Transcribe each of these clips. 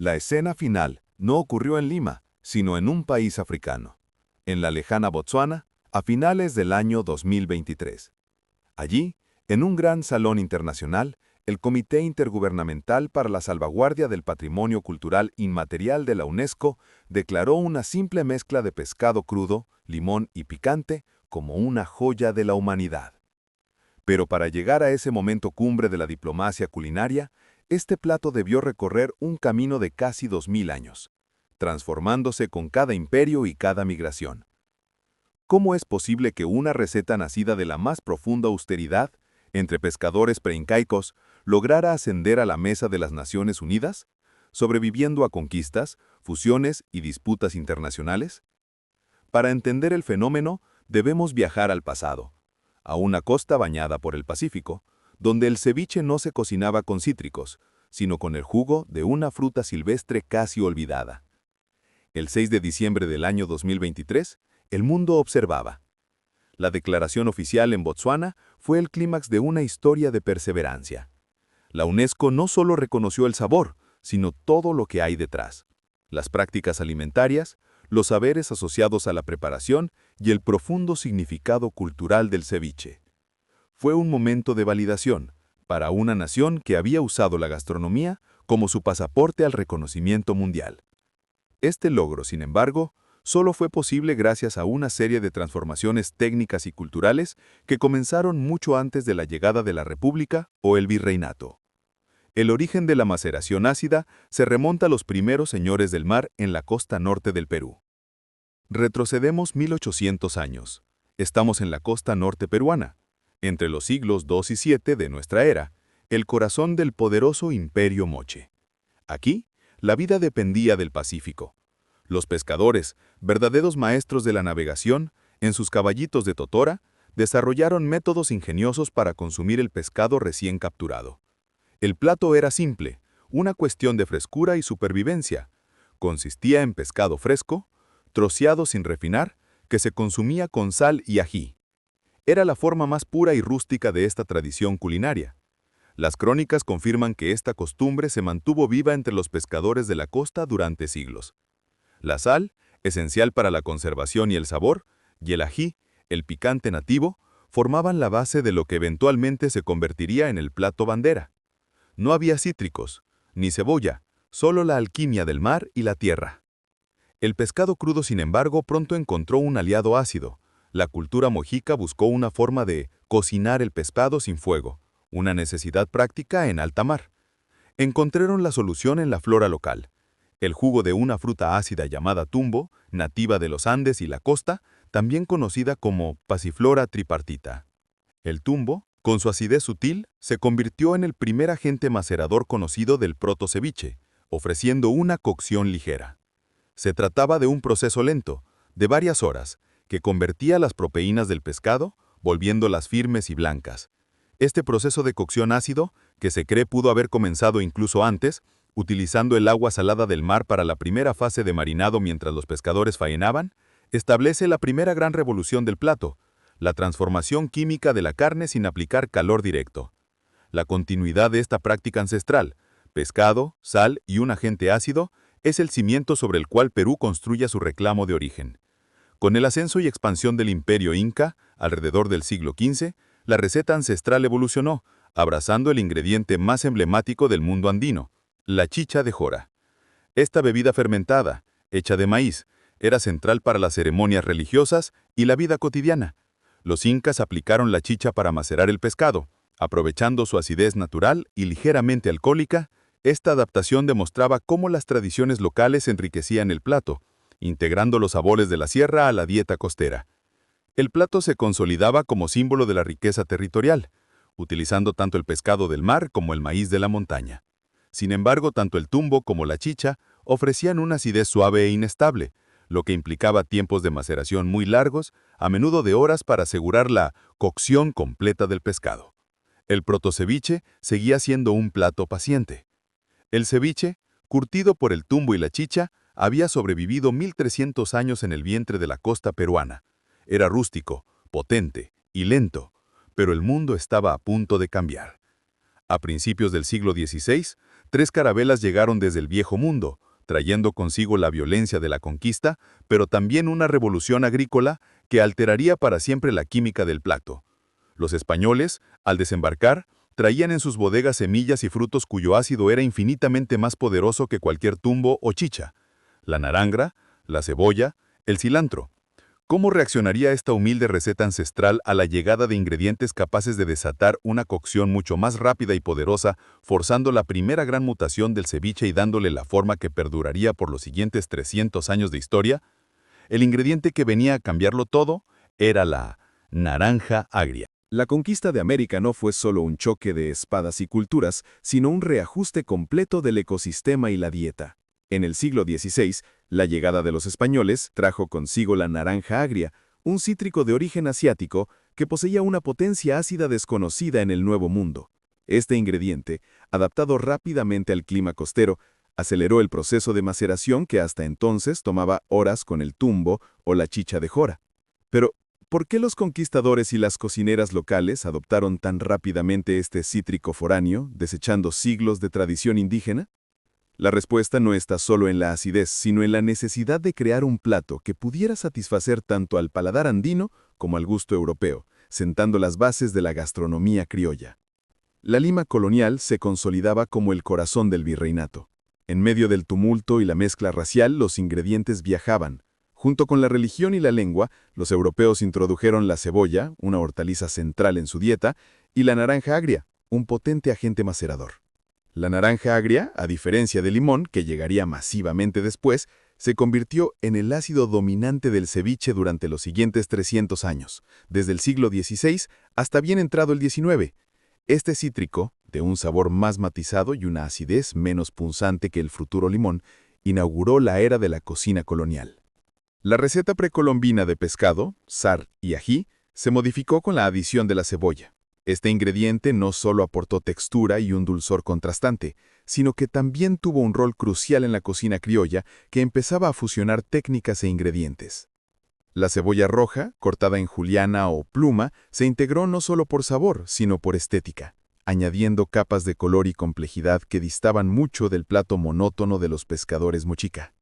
La escena final no ocurrió en Lima, sino en un país africano, en la lejana Botsuana, a finales del año 2023. Allí, en un gran salón internacional, el Comité Intergubernamental para la Salvaguardia del Patrimonio Cultural Inmaterial de la UNESCO declaró una simple mezcla de pescado crudo, limón y picante como una joya de la humanidad. Pero para llegar a ese momento cumbre de la diplomacia culinaria, este plato debió recorrer un camino de casi 2000 años, transformándose con cada imperio y cada migración. ¿Cómo es posible que una receta nacida de la más profunda austeridad, entre pescadores preincaicos, lograra ascender a la mesa de las Naciones Unidas, sobreviviendo a conquistas, fusiones y disputas internacionales? Para entender el fenómeno, debemos viajar al pasado, a una costa bañada por el Pacífico, donde el ceviche no se cocinaba con cítricos, sino con el jugo de una fruta silvestre casi olvidada. El 6 de diciembre del año 2023, el mundo observaba. La declaración oficial en Botsuana fue el clímax de una historia de perseverancia. La UNESCO no solo reconoció el sabor, sino todo lo que hay detrás: las prácticas alimentarias, los saberes asociados a la preparación y el profundo significado cultural del ceviche. Fue un momento de validación para una nación que había usado la gastronomía como su pasaporte al reconocimiento mundial. Este logro, sin embargo, solo fue posible gracias a una serie de transformaciones técnicas y culturales que comenzaron mucho antes de la llegada de la República o el Virreinato. El origen de la maceración ácida se remonta a los primeros señores del mar en la costa norte del Perú. Retrocedemos 1800 años. Estamos en la costa norte peruana, entre los siglos II y VII de nuestra era, el corazón del poderoso Imperio Moche. Aquí, la vida dependía del Pacífico. Los pescadores, verdaderos maestros de la navegación, en sus caballitos de totora, desarrollaron métodos ingeniosos para consumir el pescado recién capturado. El plato era simple, una cuestión de frescura y supervivencia. Consistía en pescado fresco, troceado sin refinar, que se consumía con sal y ají. Era la forma más pura y rústica de esta tradición culinaria. Las crónicas confirman que esta costumbre se mantuvo viva entre los pescadores de la costa durante siglos. La sal, esencial para la conservación y el sabor, y el ají, el picante nativo, formaban la base de lo que eventualmente se convertiría en el plato bandera. No había cítricos, ni cebolla, solo la alquimia del mar y la tierra. El pescado crudo, sin embargo, pronto encontró un aliado ácido. La cultura mojica buscó una forma de cocinar el pescado sin fuego, una necesidad práctica en alta mar. Encontraron la solución en la flora local. El jugo de una fruta ácida llamada tumbo, nativa de los Andes y la costa, también conocida como Passiflora tripartita. El tumbo, con su acidez sutil, se convirtió en el primer agente macerador conocido del proto-ceviche, ofreciendo una cocción ligera. Se trataba de un proceso lento, de varias horas, que convertía las proteínas del pescado, volviéndolas firmes y blancas. Este proceso de cocción ácido, que se cree pudo haber comenzado incluso antes, utilizando el agua salada del mar para la primera fase de marinado mientras los pescadores faenaban, establece la primera gran revolución del plato, la transformación química de la carne sin aplicar calor directo. La continuidad de esta práctica ancestral, pescado, sal y un agente ácido, es el cimiento sobre el cual Perú construye su reclamo de origen. Con el ascenso y expansión del Imperio Inca, alrededor del siglo XV, la receta ancestral evolucionó, abrazando el ingrediente más emblemático del mundo andino, la chicha de jora. Esta bebida fermentada, hecha de maíz, era central para las ceremonias religiosas y la vida cotidiana. Los incas aplicaron la chicha para macerar el pescado. Aprovechando su acidez natural y ligeramente alcohólica, esta adaptación demostraba cómo las tradiciones locales enriquecían el plato, integrando los sabores de la sierra a la dieta costera. El plato se consolidaba como símbolo de la riqueza territorial, utilizando tanto el pescado del mar como el maíz de la montaña. Sin embargo, tanto el tumbo como la chicha ofrecían una acidez suave e inestable, lo que implicaba tiempos de maceración muy largos, a menudo de horas para asegurar la cocción completa del pescado. El protoceviche seguía siendo un plato paciente. El ceviche, curtido por el tumbo y la chicha, había sobrevivido 1300 años en el vientre de la costa peruana. Era rústico, potente y lento, pero el mundo estaba a punto de cambiar. A principios del siglo XVI, 3 carabelas llegaron desde el Viejo Mundo, trayendo consigo la violencia de la conquista, pero también una revolución agrícola que alteraría para siempre la química del plato. Los españoles, al desembarcar, traían en sus bodegas semillas y frutos cuyo ácido era infinitamente más poderoso que cualquier tumbo o chicha: la narangra, la cebolla, el cilantro. ¿Cómo reaccionaría esta humilde receta ancestral a la llegada de ingredientes capaces de desatar una cocción mucho más rápida y poderosa, forzando la primera gran mutación del ceviche y dándole la forma que perduraría por los siguientes 300 años de historia? El ingrediente que venía a cambiarlo todo era la naranja agria. La conquista de América no fue solo un choque de espadas y culturas, sino un reajuste completo del ecosistema y la dieta. En el siglo XVI, la llegada de los españoles trajo consigo la naranja agria, un cítrico de origen asiático que poseía una potencia ácida desconocida en el Nuevo Mundo. Este ingrediente, adaptado rápidamente al clima costero, aceleró el proceso de maceración que hasta entonces tomaba horas con el tumbo o la chicha de jora. Pero, ¿por qué los conquistadores y las cocineras locales adoptaron tan rápidamente este cítrico foráneo, desechando siglos de tradición indígena? La respuesta no está solo en la acidez, sino en la necesidad de crear un plato que pudiera satisfacer tanto al paladar andino como al gusto europeo, sentando las bases de la gastronomía criolla. La Lima colonial se consolidaba como el corazón del virreinato. En medio del tumulto y la mezcla racial, los ingredientes viajaban. Junto con la religión y la lengua, los europeos introdujeron la cebolla, una hortaliza central en su dieta, y la naranja agria, un potente agente macerador. La naranja agria, a diferencia del limón, que llegaría masivamente después, se convirtió en el ácido dominante del ceviche durante los siguientes 300 años, desde el siglo XVI hasta bien entrado el XIX. Este cítrico, de un sabor más matizado y una acidez menos punzante que el fruturo limón, inauguró la era de la cocina colonial. La receta precolombina de pescado, sar y ají se modificó con la adición de la cebolla. Este ingrediente no solo aportó textura y un dulzor contrastante, sino que también tuvo un rol crucial en la cocina criolla que empezaba a fusionar técnicas e ingredientes. La cebolla roja, cortada en juliana o pluma, se integró no solo por sabor, sino por estética, añadiendo capas de color y complejidad que distaban mucho del plato monótono de los pescadores mochica.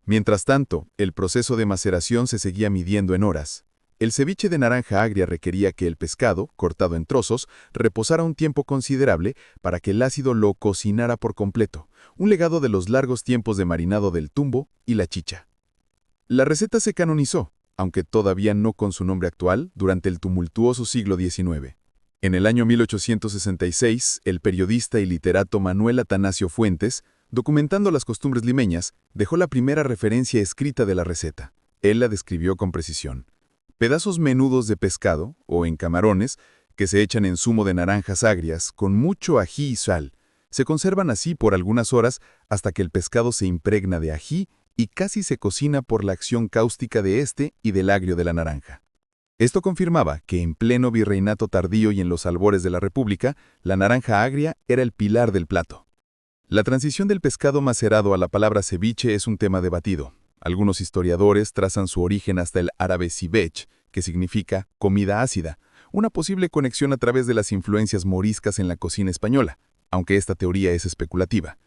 Mientras tanto, el proceso de maceración se seguía midiendo en horas. El ceviche de naranja agria requería que el pescado, cortado en trozos, reposara un tiempo considerable para que el ácido lo cocinara por completo, un legado de los largos tiempos de marinado del tumbo y la chicha. La receta se canonizó, aunque todavía no con su nombre actual, durante el tumultuoso siglo XIX. En el año 1866, el periodista y literato Manuel Atanasio Fuentes, documentando las costumbres limeñas, dejó la primera referencia escrita de la receta. Él la describió con precisión: pedazos menudos de pescado, o en camarones, que se echan en zumo de naranjas agrias, con mucho ají y sal. Se conservan así por algunas horas hasta que el pescado se impregna de ají y casi se cocina por la acción cáustica de este y del agrio de la naranja. Esto confirmaba que en pleno virreinato tardío y en los albores de la República, la naranja agria era el pilar del plato. La transición del pescado macerado a la palabra ceviche es un tema debatido. Algunos historiadores trazan su origen hasta el árabe cibech, que significa comida ácida, una posible conexión a través de las influencias moriscas en la cocina española, aunque esta teoría es especulativa.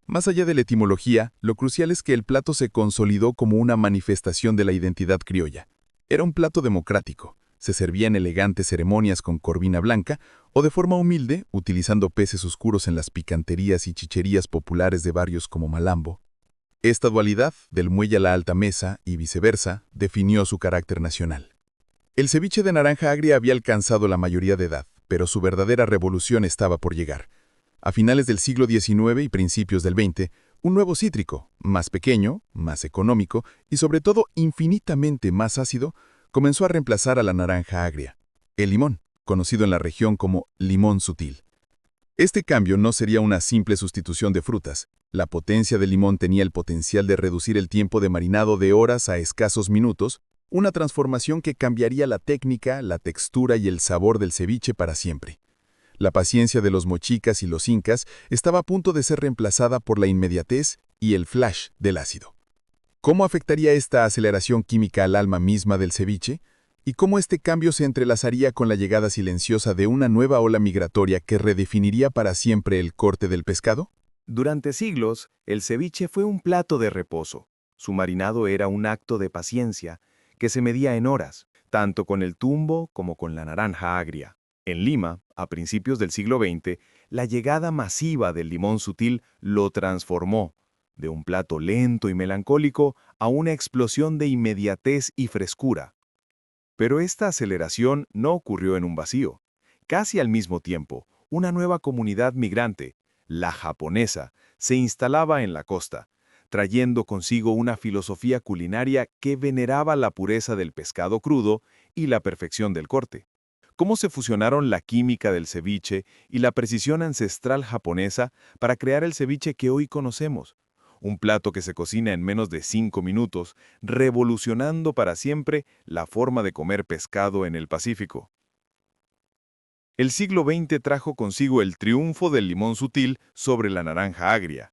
Más allá de la etimología, lo crucial es que el plato se consolidó como una manifestación de la identidad criolla. Era un plato democrático. Se servía en elegantes ceremonias con corvina blanca o de forma humilde, utilizando peces oscuros en las picanterías y chicherías populares de barrios como Malambo. Esta dualidad, del muelle a la alta mesa y viceversa, definió su carácter nacional. El ceviche de naranja agria había alcanzado la mayoría de edad, pero su verdadera revolución estaba por llegar. A finales del siglo XIX y principios del XX, un nuevo cítrico, más pequeño, más económico y sobre todo infinitamente más ácido, comenzó a reemplazar a la naranja agria: el limón, conocido en la región como limón sutil. Este cambio no sería una simple sustitución de frutas. La potencia del limón tenía el potencial de reducir el tiempo de marinado de horas a escasos minutos, una transformación que cambiaría la técnica, la textura y el sabor del ceviche para siempre. La paciencia de los mochicas y los incas estaba a punto de ser reemplazada por la inmediatez y el flash del ácido. ¿Cómo afectaría esta aceleración química al alma misma del ceviche? ¿Y cómo este cambio se entrelazaría con la llegada silenciosa de una nueva ola migratoria que redefiniría para siempre el corte del pescado? Durante siglos, el ceviche fue un plato de reposo. Su marinado era un acto de paciencia que se medía en horas, tanto con el tumbo como con la naranja agria. En Lima, a principios del siglo XX, la llegada masiva del limón sutil lo transformó, de un plato lento y melancólico a una explosión de inmediatez y frescura. Pero esta aceleración no ocurrió en un vacío. Casi al mismo tiempo, una nueva comunidad migrante, la japonesa, se instalaba en la costa, trayendo consigo una filosofía culinaria que veneraba la pureza del pescado crudo y la perfección del corte. ¿Cómo se fusionaron la química del ceviche y la precisión ancestral japonesa para crear el ceviche que hoy conocemos? Un plato que se cocina en menos de 5 minutos, revolucionando para siempre la forma de comer pescado en el Pacífico. El siglo XX trajo consigo el triunfo del limón sutil sobre la naranja agria.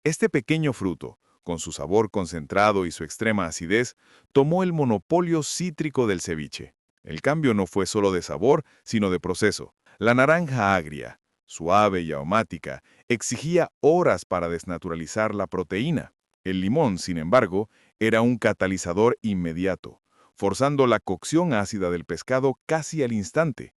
Este pequeño fruto, con su sabor concentrado y su extrema acidez, tomó el monopolio cítrico del ceviche. El cambio no fue solo de sabor, sino de proceso. La naranja agria, suave y aromática, exigía horas para desnaturalizar la proteína. El limón, sin embargo, era un catalizador inmediato, forzando la cocción ácida del pescado casi al instante.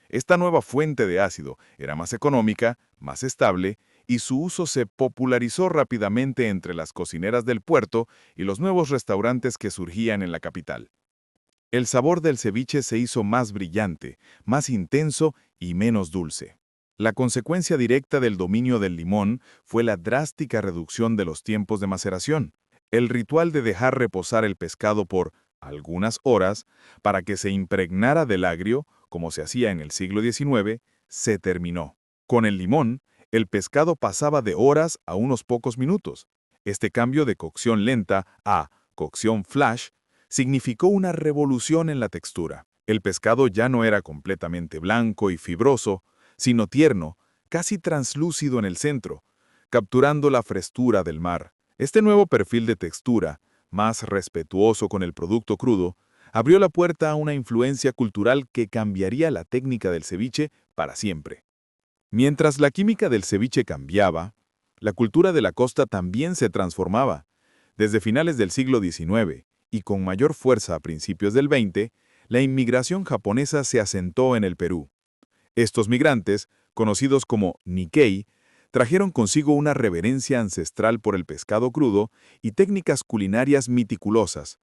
Esta nueva fuente de ácido era más económica, más estable, y su uso se popularizó rápidamente entre las cocineras del puerto y los nuevos restaurantes que surgían en la capital. El sabor del ceviche se hizo más brillante, más intenso y menos dulce. La consecuencia directa del dominio del limón fue la drástica reducción de los tiempos de maceración. El ritual de dejar reposar el pescado por algunas horas para que se impregnara del agrio, como se hacía en el siglo XIX, se terminó. Con el limón, el pescado pasaba de horas a unos pocos minutos. Este cambio de cocción lenta a cocción flash significó una revolución en la textura. El pescado ya no era completamente blanco y fibroso, sino tierno, casi translúcido en el centro, capturando la frescura del mar. Este nuevo perfil de textura, más respetuoso con el producto crudo, abrió la puerta a una influencia cultural que cambiaría la técnica del ceviche para siempre. Mientras la química del ceviche cambiaba, la cultura de la costa también se transformaba. Desde finales del siglo XIX, y con mayor fuerza a principios del XX, la inmigración japonesa se asentó en el Perú. Estos migrantes, conocidos como Nikkei, trajeron consigo una reverencia ancestral por el pescado crudo y técnicas culinarias meticulosas.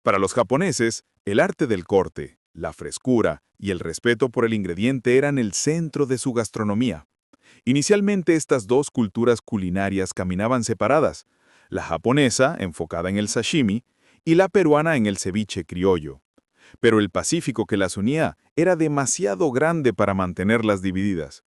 Para los japoneses, el arte del corte, la frescura y el respeto por el ingrediente eran el centro de su gastronomía. Inicialmente estas dos culturas culinarias caminaban separadas, la japonesa, enfocada en el sashimi, y la peruana en el ceviche criollo. Pero el Pacífico que las unía era demasiado grande para mantenerlas divididas.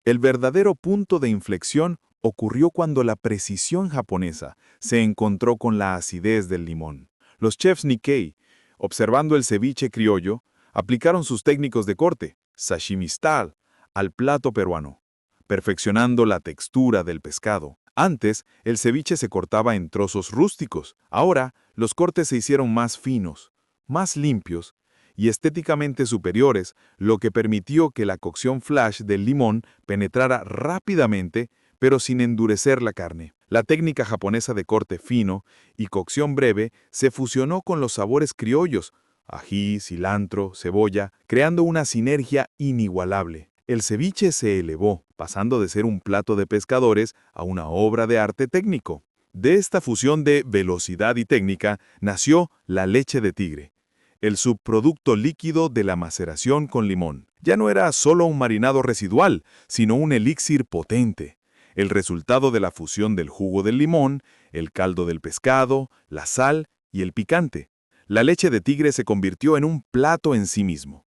El verdadero punto de inflexión ocurrió cuando la precisión japonesa se encontró con la acidez del limón. Los chefs Nikkei, observando el ceviche criollo, aplicaron sus técnicos de corte, sashimi style, al plato peruano, perfeccionando la textura del pescado. Antes, el ceviche se cortaba en trozos rústicos. Ahora, los cortes se hicieron más finos, más limpios y estéticamente superiores, lo que permitió que la cocción flash del limón penetrara rápidamente, pero sin endurecer la carne. La técnica japonesa de corte fino y cocción breve se fusionó con los sabores criollos, ají, cilantro, cebolla, creando una sinergia inigualable. El ceviche se elevó, pasando de ser un plato de pescadores a una obra de arte técnico. De esta fusión de velocidad y técnica nació la leche de tigre, el subproducto líquido de la maceración con limón. Ya no era solo un marinado residual, sino un elixir potente, el resultado de la fusión del jugo del limón, el caldo del pescado, la sal y el picante. La leche de tigre se convirtió en un plato en sí mismo,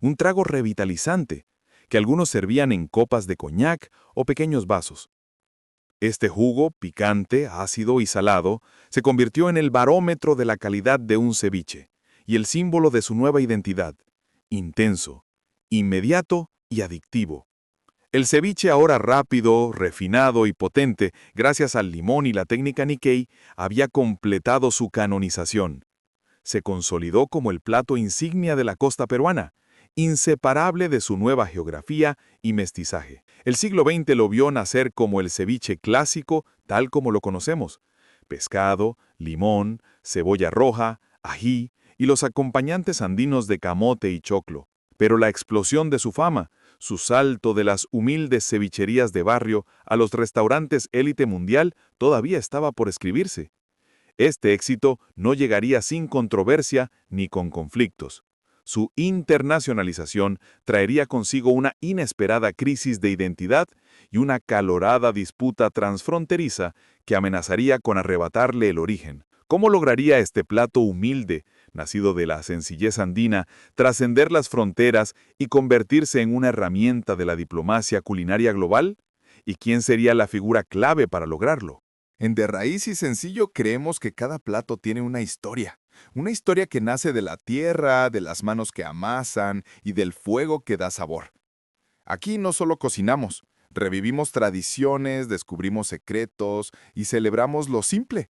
un trago revitalizante, que algunos servían en copas de coñac o pequeños vasos. Este jugo, picante, ácido y salado, se convirtió en el barómetro de la calidad de un ceviche y el símbolo de su nueva identidad, intenso, inmediato y adictivo. El ceviche, ahora rápido, refinado y potente, gracias al limón y la técnica Nikkei, había completado su canonización. Se consolidó como el plato insignia de la costa peruana, inseparable de su nueva geografía y mestizaje. El siglo XX lo vio nacer como el ceviche clásico, tal como lo conocemos. Pescado, limón, cebolla roja, ají y los acompañantes andinos de camote y choclo. Pero la explosión de su fama, su salto de las humildes cevicherías de barrio a los restaurantes élite mundial, todavía estaba por escribirse. Este éxito no llegaría sin controversia ni con conflictos. Su internacionalización traería consigo una inesperada crisis de identidad y una acalorada disputa transfronteriza que amenazaría con arrebatarle el origen. ¿Cómo lograría este plato humilde, nacido de la sencillez andina, trascender las fronteras y convertirse en una herramienta de la diplomacia culinaria global? ¿Y quién sería la figura clave para lograrlo? En De Raíz y Sencillo creemos que cada plato tiene una historia que nace de la tierra, de las manos que amasan y del fuego que da sabor. Aquí no solo cocinamos, revivimos tradiciones, descubrimos secretos y celebramos lo simple.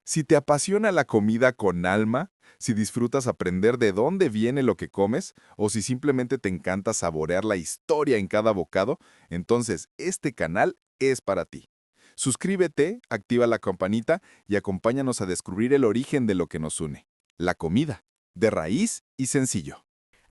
Si te apasiona la comida con alma, si disfrutas aprender de dónde viene lo que comes, o si simplemente te encanta saborear la historia en cada bocado, entonces este canal es para ti. Suscríbete, activa la campanita y acompáñanos a descubrir el origen de lo que nos une. La comida, de raíz y sencillo.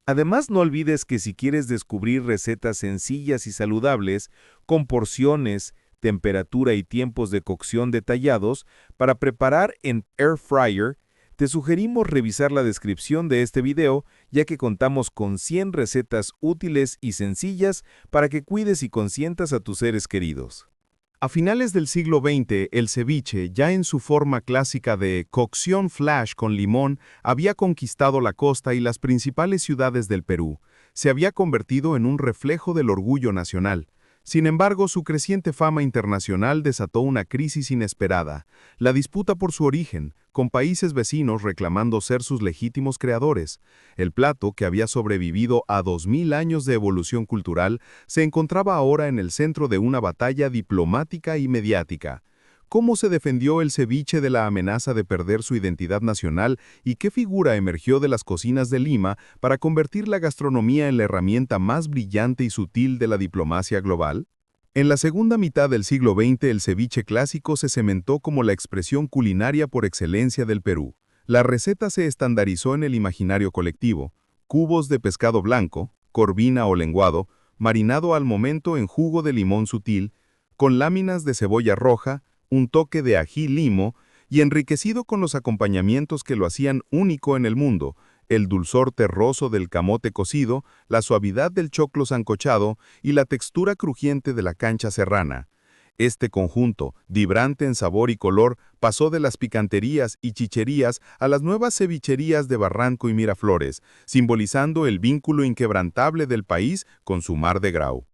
Además, no olvides que si quieres descubrir recetas sencillas y saludables, con porciones, temperatura y tiempos de cocción detallados, para preparar en Air Fryer, te sugerimos revisar la descripción de este video, ya que contamos con 100 recetas útiles y sencillas para que cuides y consientas a tus seres queridos. A finales del siglo XX, el ceviche, ya en su forma clásica de cocción flash con limón, había conquistado la costa y las principales ciudades del Perú. Se había convertido en un reflejo del orgullo nacional. Sin embargo, su creciente fama internacional desató una crisis inesperada, la disputa por su origen, con países vecinos reclamando ser sus legítimos creadores. El plato, que había sobrevivido a 2000 años de evolución cultural, se encontraba ahora en el centro de una batalla diplomática y mediática. ¿Cómo se defendió el ceviche de la amenaza de perder su identidad nacional y qué figura emergió de las cocinas de Lima para convertir la gastronomía en la herramienta más brillante y sutil de la diplomacia global? En la segunda mitad del siglo XX, el ceviche clásico se cementó como la expresión culinaria por excelencia del Perú. La receta se estandarizó en el imaginario colectivo: cubos de pescado blanco, corvina o lenguado, marinado al momento en jugo de limón sutil, con láminas de cebolla roja, un toque de ají limo y enriquecido con los acompañamientos que lo hacían único en el mundo: el dulzor terroso del camote cocido, la suavidad del choclo sancochado y la textura crujiente de la cancha serrana. Este conjunto, vibrante en sabor y color, pasó de las picanterías y chicherías a las nuevas cevicherías de Barranco y Miraflores, simbolizando el vínculo inquebrantable del país con su mar de Grau.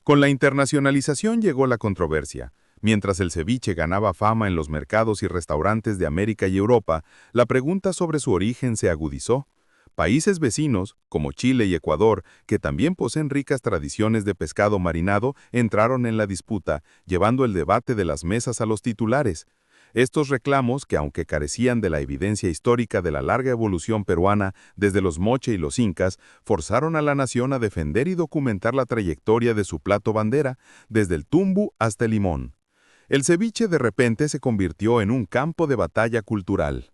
Con la internacionalización llegó la controversia. Mientras el ceviche ganaba fama en los mercados y restaurantes de América y Europa, la pregunta sobre su origen se agudizó. Países vecinos, como Chile y Ecuador, que también poseen ricas tradiciones de pescado marinado, entraron en la disputa, llevando el debate de las mesas a los titulares. Estos reclamos, que aunque carecían de la evidencia histórica de la larga evolución peruana desde los moche y los incas, forzaron a la nación a defender y documentar la trayectoria de su plato bandera, desde el tumbu hasta el limón. El ceviche de repente se convirtió en un campo de batalla cultural.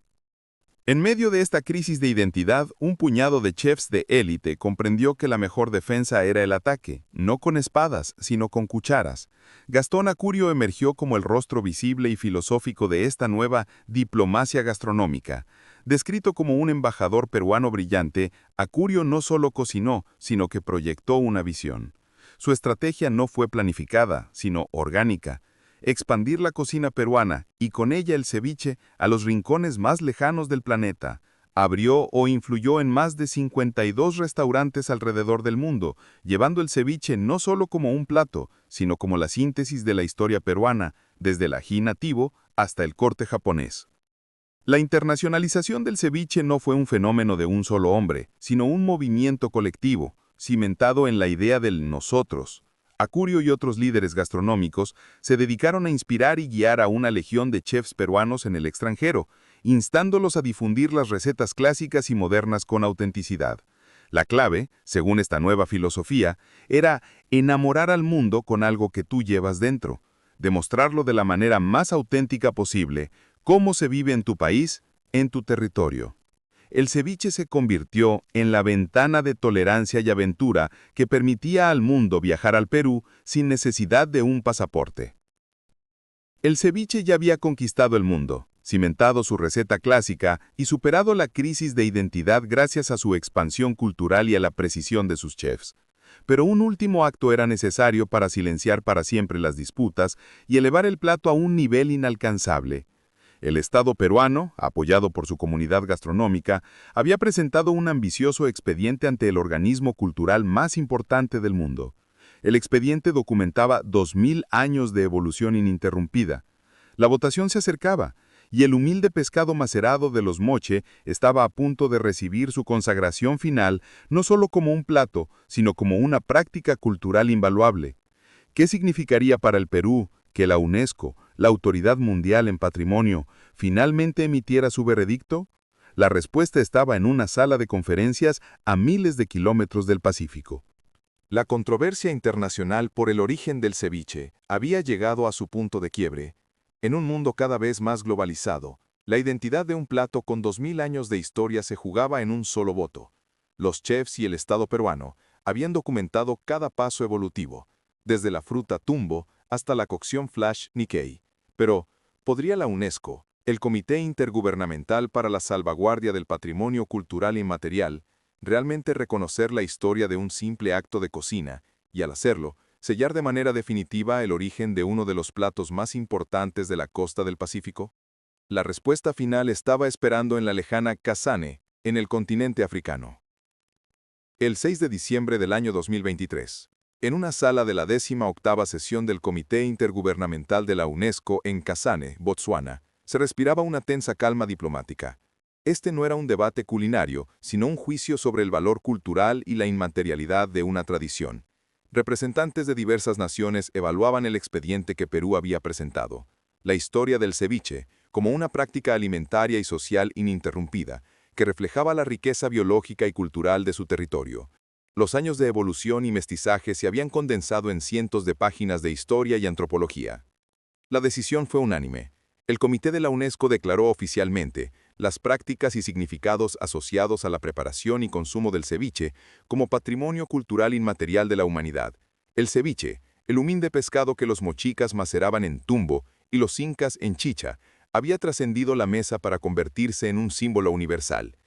En medio de esta crisis de identidad, un puñado de chefs de élite comprendió que la mejor defensa era el ataque, no con espadas, sino con cucharas. Gastón Acurio emergió como el rostro visible y filosófico de esta nueva diplomacia gastronómica. Descrito como un embajador peruano brillante, Acurio no solo cocinó, sino que proyectó una visión. Su estrategia no fue planificada, sino orgánica: expandir la cocina peruana, y con ella el ceviche, a los rincones más lejanos del planeta. Abrió o influyó en más de 52 restaurantes alrededor del mundo, llevando el ceviche no solo como un plato, sino como la síntesis de la historia peruana, desde el ají nativo hasta el corte japonés. La internacionalización del ceviche no fue un fenómeno de un solo hombre, sino un movimiento colectivo, cimentado en la idea del nosotros. Acurio y otros líderes gastronómicos se dedicaron a inspirar y guiar a una legión de chefs peruanos en el extranjero, instándolos a difundir las recetas clásicas y modernas con autenticidad. La clave, según esta nueva filosofía, era enamorar al mundo con algo que tú llevas dentro, demostrarlo de la manera más auténtica posible, cómo se vive en tu país, en tu territorio. El ceviche se convirtió en la ventana de tolerancia y aventura que permitía al mundo viajar al Perú sin necesidad de un pasaporte. El ceviche ya había conquistado el mundo, cimentado su receta clásica y superado la crisis de identidad gracias a su expansión cultural y a la precisión de sus chefs. Pero un último acto era necesario para silenciar para siempre las disputas y elevar el plato a un nivel inalcanzable. El Estado peruano, apoyado por su comunidad gastronómica, había presentado un ambicioso expediente ante el organismo cultural más importante del mundo. El expediente documentaba 2000 años de evolución ininterrumpida. La votación se acercaba, y el humilde pescado macerado de los Moche estaba a punto de recibir su consagración final no solo como un plato, sino como una práctica cultural invaluable. ¿Qué significaría para el Perú que la UNESCO, la Autoridad Mundial en Patrimonio, finalmente emitiera su veredicto? La respuesta estaba en una sala de conferencias a miles de kilómetros del Pacífico. La controversia internacional por el origen del ceviche había llegado a su punto de quiebre. En un mundo cada vez más globalizado, la identidad de un plato con 2000 años de historia se jugaba en un solo voto. Los chefs y el Estado peruano habían documentado cada paso evolutivo, desde la fruta tumbo hasta la cocción flash Nikkei. Pero, ¿podría la UNESCO, el Comité Intergubernamental para la Salvaguardia del Patrimonio Cultural Inmaterial, realmente reconocer la historia de un simple acto de cocina y, al hacerlo, sellar de manera definitiva el origen de uno de los platos más importantes de la costa del Pacífico? La respuesta final estaba esperando en la lejana Kasane, en el continente africano. El 6 de diciembre del año 2023, en una sala de la 18ª sesión del Comité Intergubernamental de la UNESCO en Kasane, Botsuana, se respiraba una tensa calma diplomática. Este no era un debate culinario, sino un juicio sobre el valor cultural y la inmaterialidad de una tradición. Representantes de diversas naciones evaluaban el expediente que Perú había presentado, la historia del ceviche, como una práctica alimentaria y social ininterrumpida, que reflejaba la riqueza biológica y cultural de su territorio. Los años de evolución y mestizaje se habían condensado en cientos de páginas de historia y antropología. La decisión fue unánime. El Comité de la UNESCO declaró oficialmente las prácticas y significados asociados a la preparación y consumo del ceviche como patrimonio cultural inmaterial de la humanidad. El ceviche, el humilde pescado que los mochicas maceraban en tumbo y los incas en chicha, había trascendido la mesa para convertirse en un símbolo universal.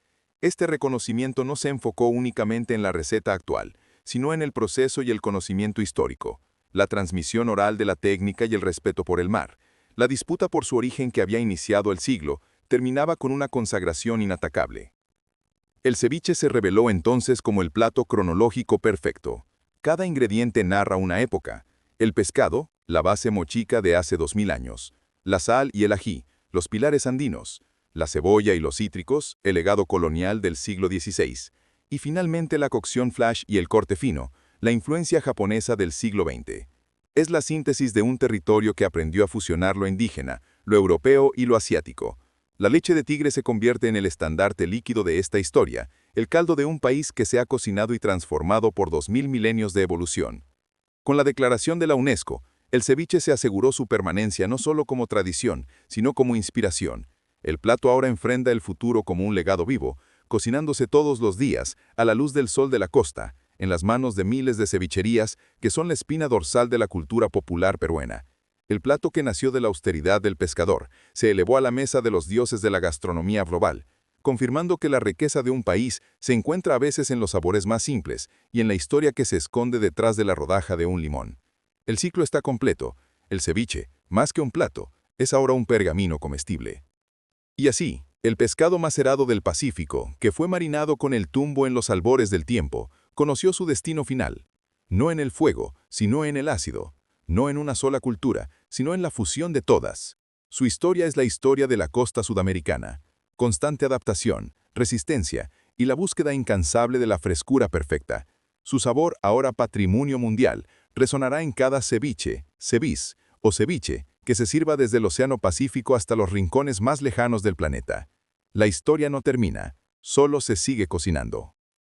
Este reconocimiento no se enfocó únicamente en la receta actual, sino en el proceso y el conocimiento histórico, la transmisión oral de la técnica y el respeto por el mar. La disputa por su origen que había iniciado el siglo terminaba con una consagración inatacable. El ceviche se reveló entonces como el plato cronológico perfecto. Cada ingrediente narra una época. El pescado, la base mochica de hace 2000 años. La sal y el ají, los pilares andinos. La cebolla y los cítricos, el legado colonial del siglo XVI. Y finalmente la cocción flash y el corte fino, la influencia japonesa del siglo XX. Es la síntesis de un territorio que aprendió a fusionar lo indígena, lo europeo y lo asiático. La leche de tigre se convierte en el estandarte líquido de esta historia, el caldo de un país que se ha cocinado y transformado por 2000 milenios de evolución. Con la declaración de la UNESCO, el ceviche se aseguró su permanencia no solo como tradición, sino como inspiración. El plato ahora enfrenta el futuro como un legado vivo, cocinándose todos los días, a la luz del sol de la costa, en las manos de miles de cevicherías que son la espina dorsal de la cultura popular peruana. El plato que nació de la austeridad del pescador se elevó a la mesa de los dioses de la gastronomía global, confirmando que la riqueza de un país se encuentra a veces en los sabores más simples y en la historia que se esconde detrás de la rodaja de un limón. El ciclo está completo. El ceviche, más que un plato, es ahora un pergamino comestible. Y así, el pescado macerado del Pacífico, que fue marinado con el tumbo en los albores del tiempo, conoció su destino final. No en el fuego, sino en el ácido. No en una sola cultura, sino en la fusión de todas. Su historia es la historia de la costa sudamericana. Constante adaptación, resistencia y la búsqueda incansable de la frescura perfecta. Su sabor, ahora patrimonio mundial, resonará en cada ceviche, ceviz o ceviche que se sirva desde el Océano Pacífico hasta los rincones más lejanos del planeta. La historia no termina, solo se sigue cocinando.